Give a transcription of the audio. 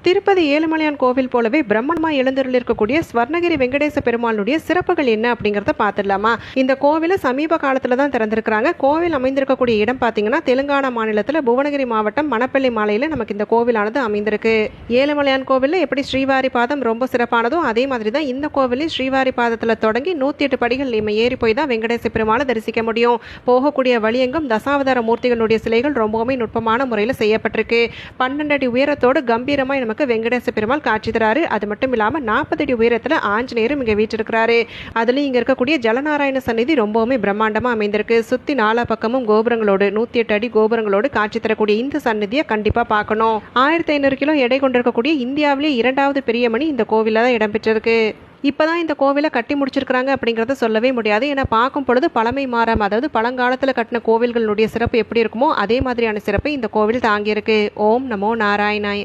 திருப்பதி ஏழுமலையான் கோவில் போலவே பிரம்மமா எழுந்தருளிருக்கக்கூடிய ஸ்வர்ணகிரி வெங்கடேச பெருமாளுடைய சிறப்புகள் என்ன அப்படிங்கறத பார்த்துடலாமா. இந்த கோவிலை சமீப காலத்துல தான் திறந்திருக்கிறாங்க. கோவில் அமைந்திருக்கக்கூடிய இடம் பாத்தீங்கன்னா தெலுங்கானா மாநிலத்துல புவனகிரி மாவட்டம் மணப்பள்ளி மாலையில நமக்கு இந்த கோவிலானது அமைந்திருக்கு. ஏழுமலையான் கோவில்ல எப்படி ஸ்ரீவாரி பாதம் ரொம்ப சிறப்பானதோ அதே மாதிரி தான் இந்த கோவிலில் ஸ்ரீவாரி பாதத்துல தொடங்கி 108 படிகள் ஏறி போய் தான் வெங்கடேச பெருமாளை தரிசிக்க முடியும். போகக்கூடிய வழியெங்கும் தசாவதார மூர்த்திகளுடைய சிலைகள் ரொம்பவுமே நுட்பமான முறையில் செய்யப்பட்டிருக்கு. 12 அடி உயரத்தோடு கம்பீரமாய் நமக்கு வெங்கடேச பெருமாள் காட்சி தராரு. அது மட்டும் இல்லாம 40 அடி உயரத்துல ஆஞ்சநேயரும் இங்க வீற்றிருக்கிறாரு. அதுலயும் இங்க இருக்கக்கூடிய ஜலநாராயண சன்னிதி ரொம்பவுமே பிரம்மாண்டமா அமைந்திருக்கு. சுத்தி 4 பக்கமும் கோபுரங்களோடு 108 அடி கோபுரங்களோடு காட்சி தரக்கூடிய இந்த சன்னிதியை கண்டிப்பா பார்க்கணும். 1500 கிலோ எடை கொண்டிருக்கக்கூடிய இந்தியாவிலேயே 2வது பெரிய மணி இந்த கோவில தான் இடம்பெற்றிருக்கு. இப்பதான் இந்த கோவிலை கட்டி முடிச்சிருக்கிறாங்க அப்படிங்கறத சொல்லவே முடியாது. ஏன்னா பார்க்கும் பொழுது பழமை மாறாம, அதாவது பழங்காலத்துல கட்டின கோவில்களுடைய சிறப்பு எப்படி இருக்குமோ அதே மாதிரியான சிறப்பை இந்த கோவில் தாங்கியிருக்கு. ஓம் நமோ நாராயணாய.